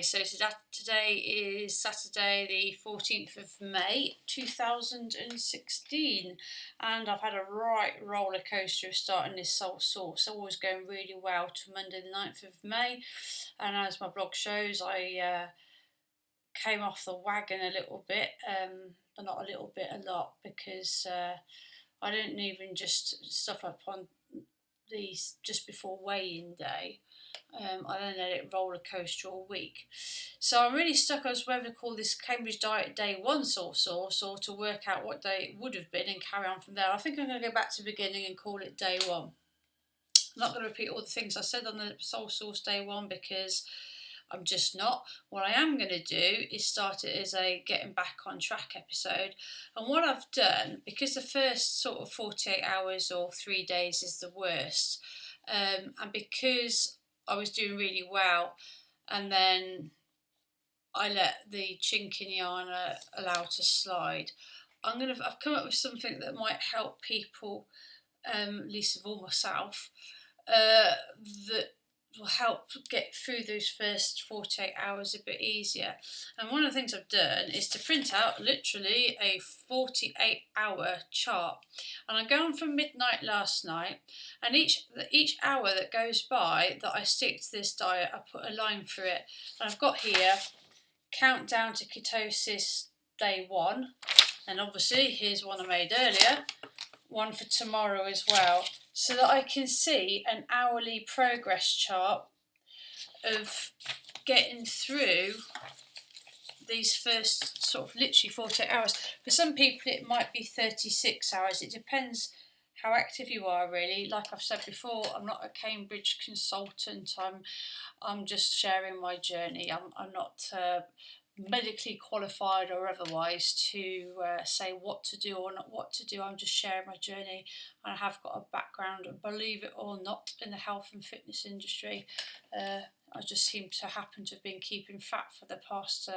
So today is Saturday the 14th of May 2016, and I've had a right roller coaster of starting this Soul Source. Always going really well to Monday the 9th of May, and as my blog shows, I came off the wagon a little bit, but not a little bit, a lot, because I didn't even just stuff up on these just before weigh-in day. I then let it roller coaster all week. So I'm really stuck as whether to call this Cambridge Diet Day 1 source or to work out what day it would have been and carry on from there. I think I'm going to go back to the beginning and call it Day 1. I'm not going to repeat all the things I said on the Soul Source Day 1 because I'm just not. What I am going to do is start it as a getting back on track episode. And what I've done, because the first sort of 48 hours or 3 days is the worst, and because I was doing really well, and then I let the chink in the armour allow to slide. I've come up with something that might help people, least of all myself, that will help get through those first 48 hours a bit easier. And one of the things I've done is to print out literally a 48-hour chart. And I'm going from midnight last night, and each hour that goes by that I stick to this diet, I put a line through it. And I've got here countdown to ketosis day 1, and obviously here's one I made earlier, one for tomorrow as well, so that I can see an hourly progress chart of getting through these first sort of literally 48 hours. For some people it might be 36 hours. It depends how active you are, really. Like I've said before, I'm not a Cambridge consultant. I'm just sharing my journey. I'm not medically qualified or otherwise to say what to do or not what to do. I'm just sharing my journey, and I have got a background, believe it or not, in the health and fitness industry. I just seem to happen to have been keeping fat for the past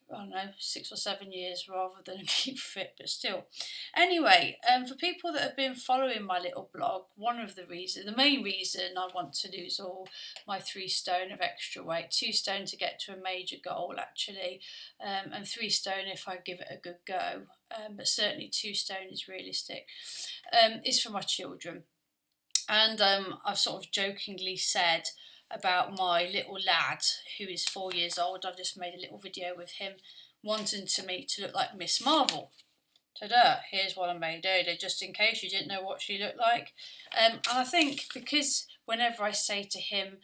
I don't know, 6 or 7 years rather than keep fit, but still. Anyway, for people that have been following my little blog, the main reason I want to lose all my 3 stone of extra weight, 2 stone to get to a major goal actually, and 3 stone if I give it a good go, but certainly 2 stone is realistic, is for my children. And I've sort of jokingly said about my little lad who is 4 years old. I've just made a little video with him wanting me to look like Miss Marvel. Ta-da, here's what I made earlier, just in case you didn't know what she looked like. And I think because whenever I say to him,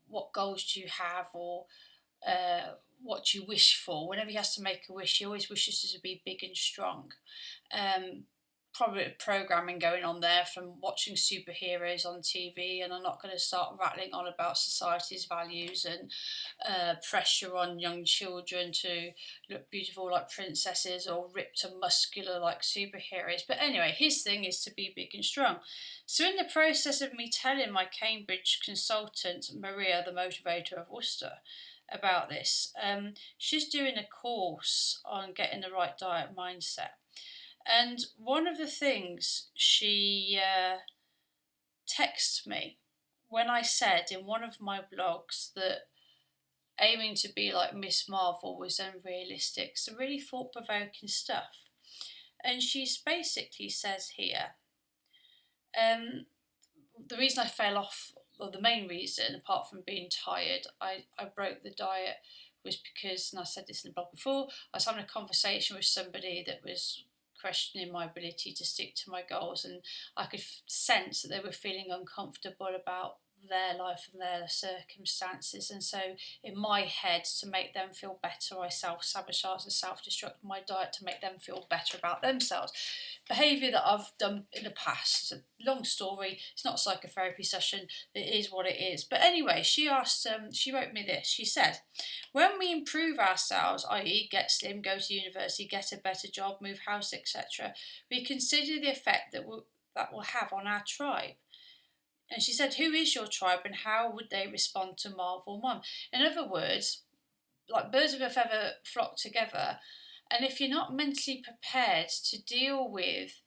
what goals do you have, or what do you wish for, whenever he has to make a wish, he always wishes to be big and strong. Probably programming going on there from watching superheroes on TV, and I'm not going to start rattling on about society's values and pressure on young children to look beautiful like princesses or ripped and muscular like superheroes. But anyway, his thing is to be big and strong. So in the process of me telling my Cambridge consultant, Maria, the motivator of Worcester, about this, she's doing a course on getting the right diet mindset. And one of the things she texted me when I said in one of my blogs that aiming to be like Miss Marvel was unrealistic, some really thought-provoking stuff. And she basically says here, the reason I fell off, or the main reason, apart from being tired, I broke the diet was because, and I said this in the blog before, I was having a conversation with somebody that was questioning my ability to stick to my goals, and I could sense that they were feeling uncomfortable about their life and their circumstances, and so in my head, to make them feel better, I self-sabotage and self-destruct my diet to make them feel better about themselves. Behaviour that I've done in the past. Long story, it's not a psychotherapy session, it is what it is. But anyway, she wrote me this. She said, when we improve ourselves, i.e. get slim, go to university, get a better job, move house, etc., we consider the effect that will have on our tribe. And she said, who is your tribe and how would they respond to Marvel Mum? In other words, like birds of a feather flock together. And if you're not mentally prepared to deal with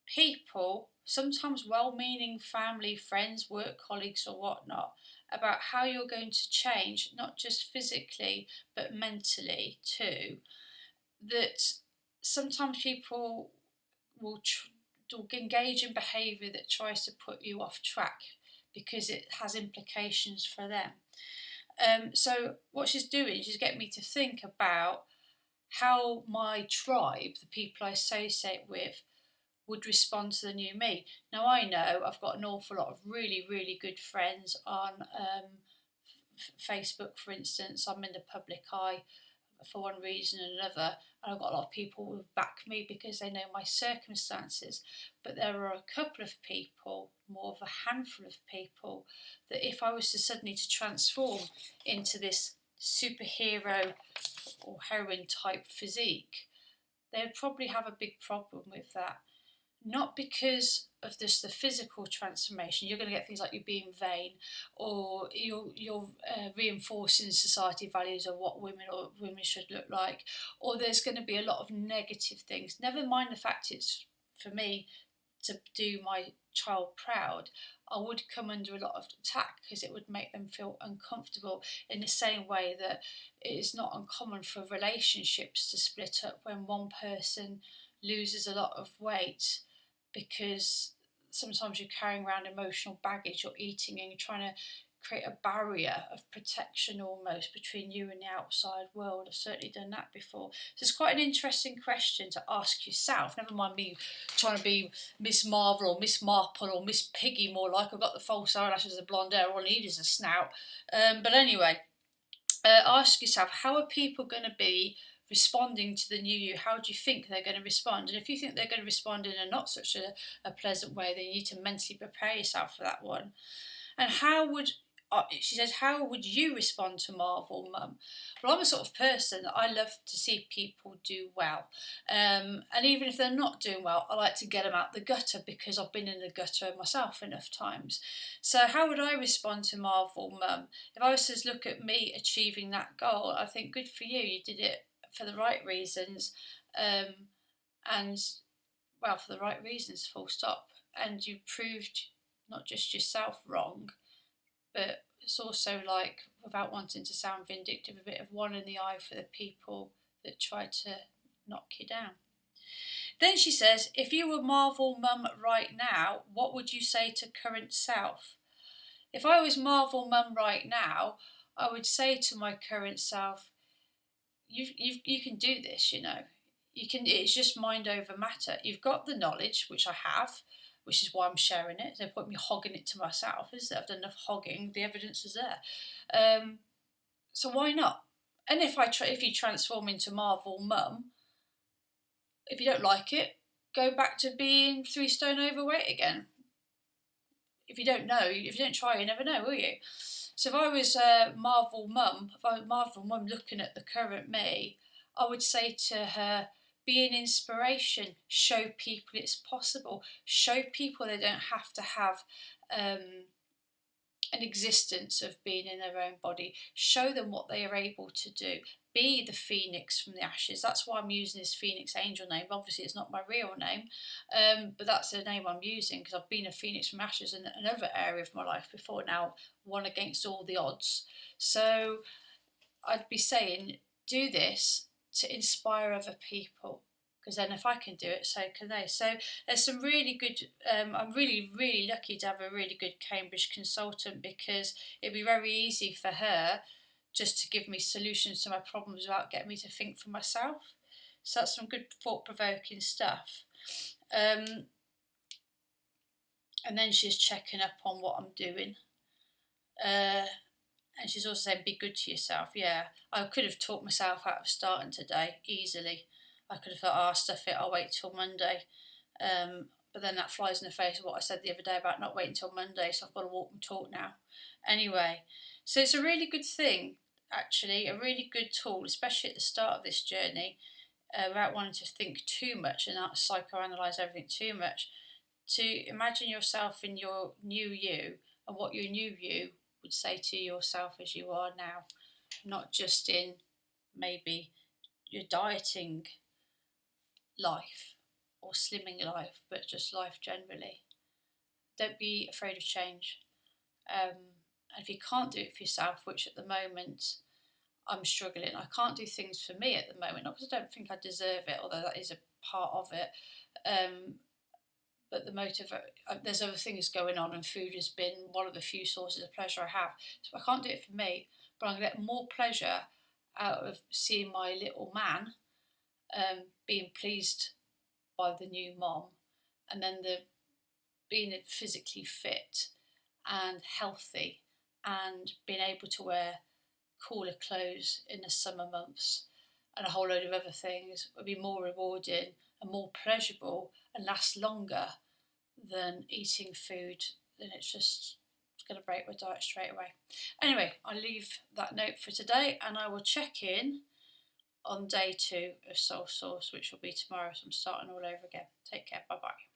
people, sometimes well-meaning family, friends, work colleagues or whatnot, about how you're going to change, not just physically, but mentally too. That sometimes people will engage in behaviour that tries to put you off track because it has implications for them. So what she's doing, she's getting me to think about how my tribe, the people I associate with, would respond to the new me. Now I know I've got an awful lot of really, really good friends on Facebook, for instance. I'm in the public eye for one reason or another, and I've got a lot of people who back me because they know my circumstances. But there are a couple of people, more of a handful of people, that if I was to suddenly to transform into this superhero or heroine type physique, they'd probably have a big problem with that. Not because of just the physical transformation. You're going to get things like you being vain, or you're reinforcing society values of what women should look like, or there's going to be a lot of negative things. Never mind the fact it's for me to do my child proud. I would come under a lot of attack because it would make them feel uncomfortable, in the same way that it is not uncommon for relationships to split up when one person loses a lot of weight, because sometimes you're carrying around emotional baggage, you're eating and you're trying to create a barrier of protection almost between you and the outside world. I've certainly done that before. So it's quite an interesting question to ask yourself. Never mind me trying to be Miss Marvel or Miss Marple or Miss Piggy, more like. I've got the false eyelashes, the blonde hair, all I need is a snout. But anyway, ask yourself, how are people going to be responding to the new you? How do you think they're going to respond? And if you think they're going to respond in a not such a pleasant way, then you need to mentally prepare yourself for that one. And how would she says, how would you respond to Marvel Mum? Well, I'm a sort of person that I love to see people do well. And even if they're not doing well, I like to get them out the gutter because I've been in the gutter myself enough times. So how would I respond to Marvel Mum? If I was to look at me achieving that goal, I think good for you. You did it for the right reasons. And, well, for the right reasons, full stop. And you proved not just yourself wrong, but it's also, like, without wanting to sound vindictive, a bit of one in the eye for the people that tried to knock you down. Then she says, if you were Marvel Mum right now, what would you say to current self? If I was Marvel Mum right now, I would say to my current self, you can do this, you know. You can. It's just mind over matter. You've got the knowledge, which I have, which is why I'm sharing it. There's no point me hogging it to myself, is there? I've done enough hogging. The evidence is there. So why not? And if you transform into Marvel Mum, if you don't like it, go back to being 3 stone overweight again. If you don't know, if you don't try, you never know, will you? So if I was Marvel Mum, looking at the current me, I would say to her, be an inspiration, show people it's possible, show people they don't have to have an existence of being in their own body, show them what they are able to do. Be the phoenix from the ashes. That's why I'm using this Phoenix Angel name. Obviously, it's not my real name, but that's the name I'm using because I've been a phoenix from ashes in another area of my life before now, one against all the odds. So I'd be saying, do this to inspire other people, because then if I can do it, so can they. So there's some really good, I'm really, really lucky to have a really good Cambridge consultant, because it'd be very easy for her just to give me solutions to my problems without getting me to think for myself. So that's some good thought-provoking stuff. And then she's checking up on what I'm doing. And she's also saying, be good to yourself. Yeah, I could have talked myself out of starting today, easily. I could have thought, stuff it, I'll wait till Monday. But then that flies in the face of what I said the other day about not waiting till Monday, so I've got to walk and talk now. Anyway, so it's a really good thing, actually, a really good tool, especially at the start of this journey, without wanting to think too much and not psychoanalyse everything too much, to imagine yourself in your new you and what your new you would say to yourself as you are now, not just in maybe your dieting life or slimming life, but just life generally. Don't be afraid of change, And if you can't do it for yourself, which at the moment I'm struggling, I can't do things for me at the moment, not because I don't think I deserve it, although that is a part of it. Um, but the motive, there's other things going on, and food has been one of the few sources of pleasure I have. So I can't do it for me, but I can get more pleasure out of seeing my little man being pleased by the new mom, and then the being physically fit and healthy, and being able to wear cooler clothes in the summer months, and a whole load of other things would be more rewarding and more pleasurable and last longer than eating food. Then it's going to break my diet straight away. Anyway, I'll leave that note for today, and I will check in on day 2 of Soul Source, which will be tomorrow. So I'm starting all over again. Take care. Bye bye.